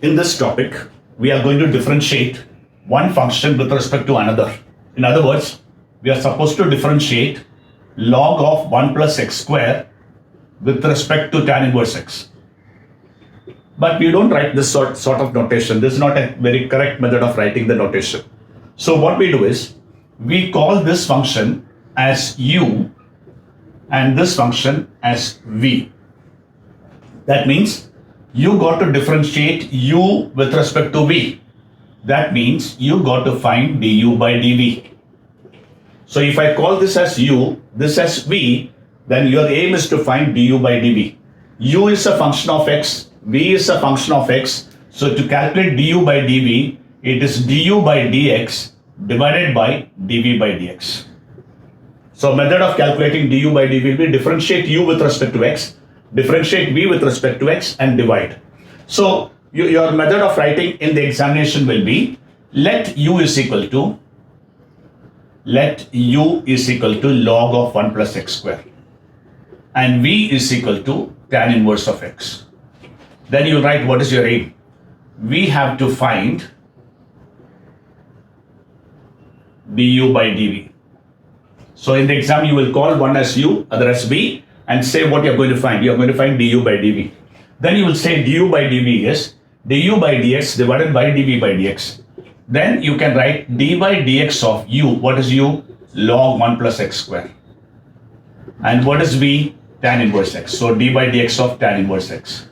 In this topic, we are going to differentiate one function with respect to another. In other words, we are supposed to differentiate log of 1 plus x square with respect to tan inverse x. But we don't write this sort of notation. This is not a very correct method of writing the notation. So what we do is, we call this function as u and this function as v. That means you got to differentiate u with respect to v. That means you got to find du by dv. So if I call this as u, this as v, then your aim is to find du by dv. U is a function of x, v is a function of x. So to calculate du by dv, it is du by dx divided by dv by dx. So method of calculating du by dv will be differentiate u with respect to x, differentiate v with respect to x and divide. So your method of writing in the examination will be let u is equal to log of 1 plus x square and v is equal to tan inverse of x. Then you write what is your aim. We have to find du by dv. So in the exam you will call one as u, other as v and say what you are going to find. You are going to find du by dv. Then you will say du by dv is du by dx divided by dv by dx. Then you can write d by dx of u. What is u? Log 1 plus x square. And what is v? Tan inverse x. So d by dx of tan inverse x.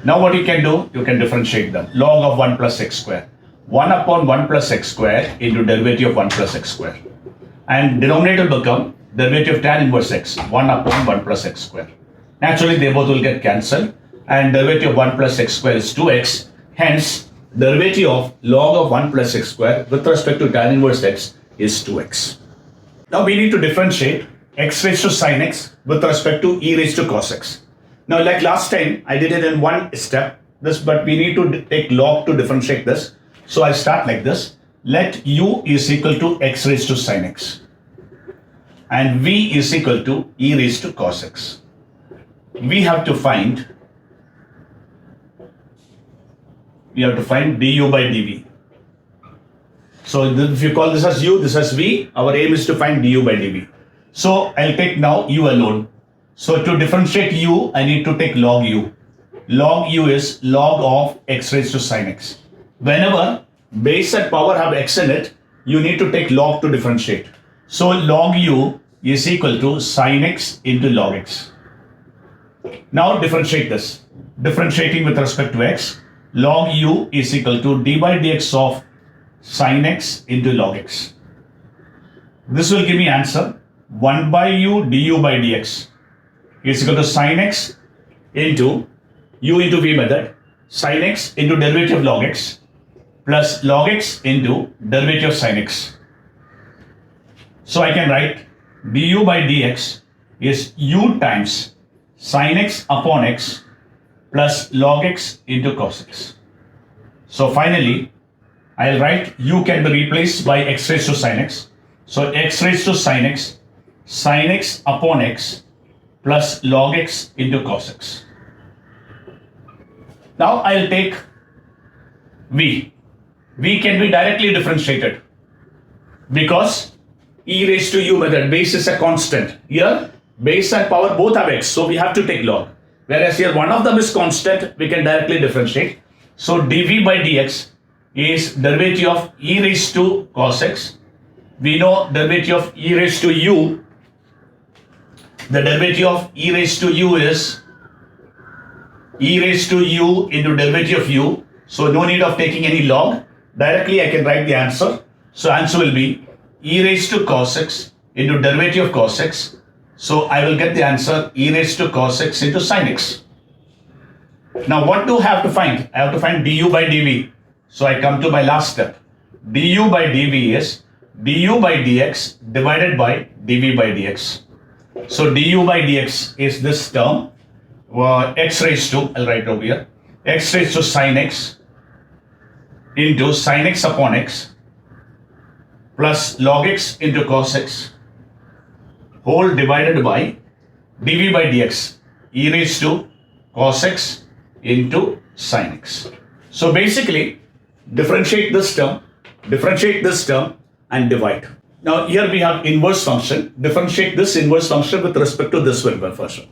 Now what you can do? You can differentiate them. Log of 1 plus x square. 1 upon 1 plus x square into derivative of 1 plus x square. And denominator will become derivative of tan inverse x. 1 upon 1 plus x square. Naturally they both will get cancelled. And derivative of 1 plus x square is 2x. Hence, derivative of log of 1 plus x square with respect to tan inverse x is 2x. Now we need to differentiate x raised to sin x with respect to e raised to cos x. Now like last time, I did it in one step, but we need to take log to differentiate this. So I'll start like this. Let u is equal to x raised to sin x and v is equal to e raised to cos x. We have to find du by dv. So if you call this as u, this as v, our aim is to find du by dv. So I'll take now u alone. So to differentiate u, I need to take log u. Log u is log of x raised to sin x. Whenever base and power have x in it, you need to take log to differentiate. So log u is equal to sin x into log x. Now differentiate this. Differentiating with respect to x, log u is equal to d by dx of sin x into log x. This will give me answer 1 by u du by dx is equal to sin x into u into v method, sin x into derivative of log x plus log x into derivative of sin x. So I can write du by dx is u times sin x upon x plus log x into cos x. So finally, I'll write u can be replaced by x raised to sin x. So x raised to sin x upon x plus log x into cos x. Now I'll take v. V can be directly differentiated because e raised to u method, base is a constant. Here, base and power both have x, so we have to take log. Whereas here one of them is constant, we can directly differentiate. So dv by dx is derivative of e raised to cos x. We know derivative of e raised to u. The derivative of e raised to u is e raised to u into derivative of u. So no need of taking any log. Directly I can write the answer. So answer will be e raised to cos x into derivative of cos x. So I will get the answer e raised to cos x into sin x. Now what do I have to find? I have to find du by dv. So I come to my last step. Du by dv is du by dx divided by dv by dx. So du by dx is this term x raised to, I'll write over here, x raised to sin x into sin x upon x plus log x into cos x whole divided by dv by dx e raised to cos x into sin x. So basically, differentiate this term, and divide. Now here we have inverse function. Differentiate this inverse function with respect to this one function.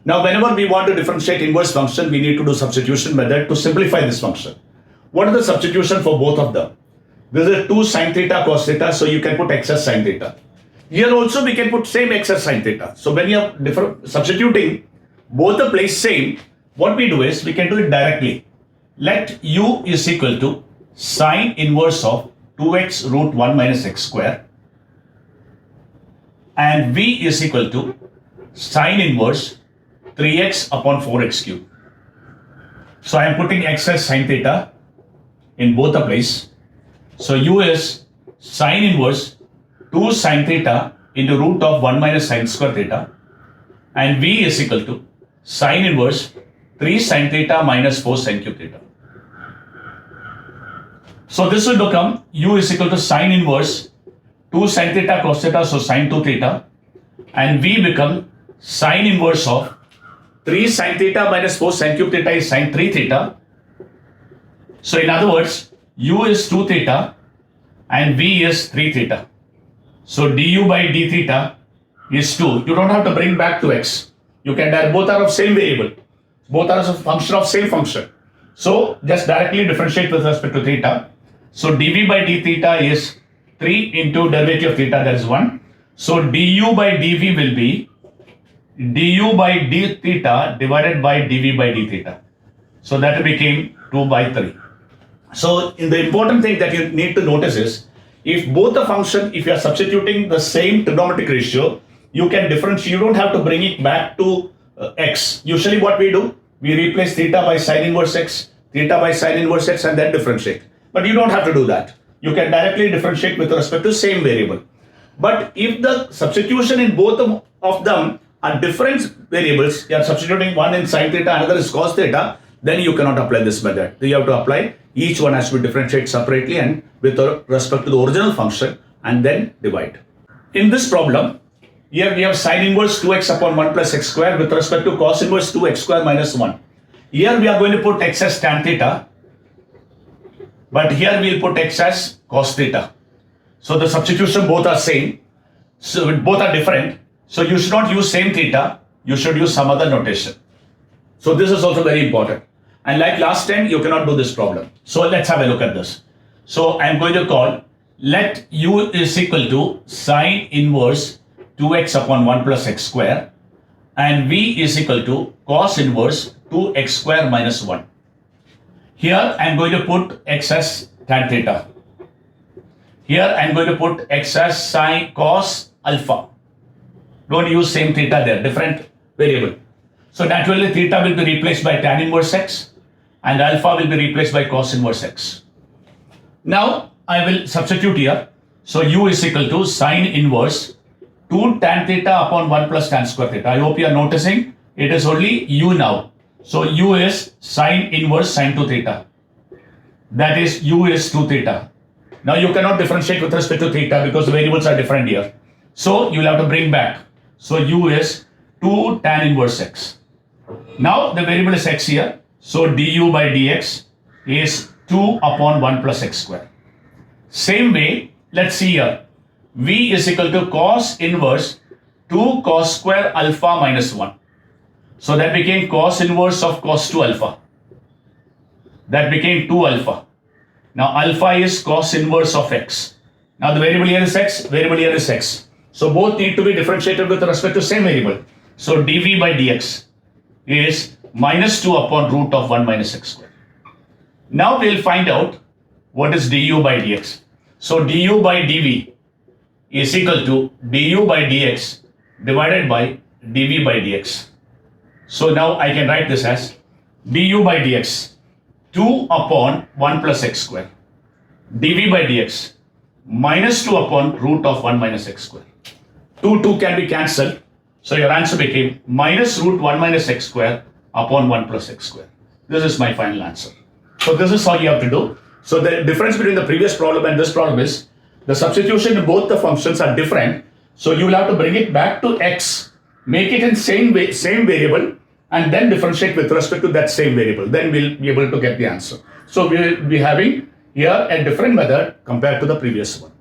Now whenever we want to differentiate inverse function, we need to do substitution method to simplify this function. What is the substitution for both of them? This is 2 sin theta cos theta, so you can put x as sin theta. Here also we can put same x as sin theta. So when you are substituting both the place same, what we do is we can do it directly. Let u is equal to sine inverse of 2x root 1 minus x square, and v is equal to sine inverse 3x upon 4x cube. So I am putting x as sin theta in both the place. So u is sine inverse 2 sin theta into root of 1 minus sin square theta, and v is equal to sine inverse 3 sin theta minus 4 sin cube theta. So this will become u is equal to sine inverse 2 sin theta cos theta, so sine 2 theta, and v become sine inverse of 3 sin theta minus 4 sin cube theta is sine 3 theta. So in other words, u is 2 theta and v is 3 theta. So du by d theta is 2. You don't have to bring back to x. You can direct, both are of same variable. Both are a function of same function. So just directly differentiate with respect to theta. So dv by d theta is 3 into derivative of theta, that is 1. So du by dv will be du by d theta divided by dv by d theta. So that became 2 by 3. So the important thing that you need to notice is, if both the function, if you are substituting the same trigonometric ratio, you can differentiate. You don't have to bring it back to x. Usually what we do, we replace theta by sine inverse x, theta by sine inverse x, and then differentiate. But you don't have to do that. You can directly differentiate with respect to same variable. But if the substitution in both of them are different variables, you are substituting one in sine theta, another is cos theta, then you cannot apply this method. You have to apply, each one has to be differentiated separately and with respect to the original function, and then divide. In this problem, here we have sine inverse 2x upon 1 plus x square with respect to cos inverse 2x square minus 1. Here we are going to put x as tan theta, but here we will put x as cos theta. So the substitution both are same, so both are different. So you should not use same theta, you should use some other notation. So this is also very important. And like last time, you cannot do this problem. So let's have a look at this. So I am going to call, let u is equal to sine inverse 2x upon 1 plus x square, and v is equal to cos inverse 2x square minus 1. Here I am going to put x as tan theta. Here I am going to put x as sine cos alpha. Don't use same theta there, different variable. So naturally theta will be replaced by tan inverse x and alpha will be replaced by cos inverse x. Now I will substitute here. So u is equal to sine inverse 2 tan theta upon 1 plus tan square theta. I hope you are noticing it is only u now. So u is sine inverse sine 2 theta. That is u is 2 theta. Now you cannot differentiate with respect to theta because the variables are different here. So you will have to bring back. So u is 2 tan inverse x. Now the variable is x here. So du by dx is 2 upon 1 plus x square. Same way, let's see here. V is equal to cos inverse 2 cos square alpha minus 1. So that became cos inverse of cos 2 alpha. That became 2 alpha. Now alpha is cos inverse of x. Now the variable here is x, variable here is x. So both need to be differentiated with respect to same variable. So dv by dx is minus 2 upon root of 1 minus x square. Now we will find out what is du by dx. So du by dv is equal to du by dx divided by dv by dx. So now I can write this as du by dx 2 upon 1 plus x square, dv by dx minus 2 upon root of 1 minus x square. 2 can be cancelled. So your answer became minus root 1 minus x square upon 1 plus x square. This is my final answer. So this is how you have to do. So the difference between the previous problem and this problem is the substitution in both the functions are different. So you will have to bring it back to x, make it in same variable, and then differentiate with respect to that same variable. Then we'll be able to get the answer. So we will be having here a different method compared to the previous one.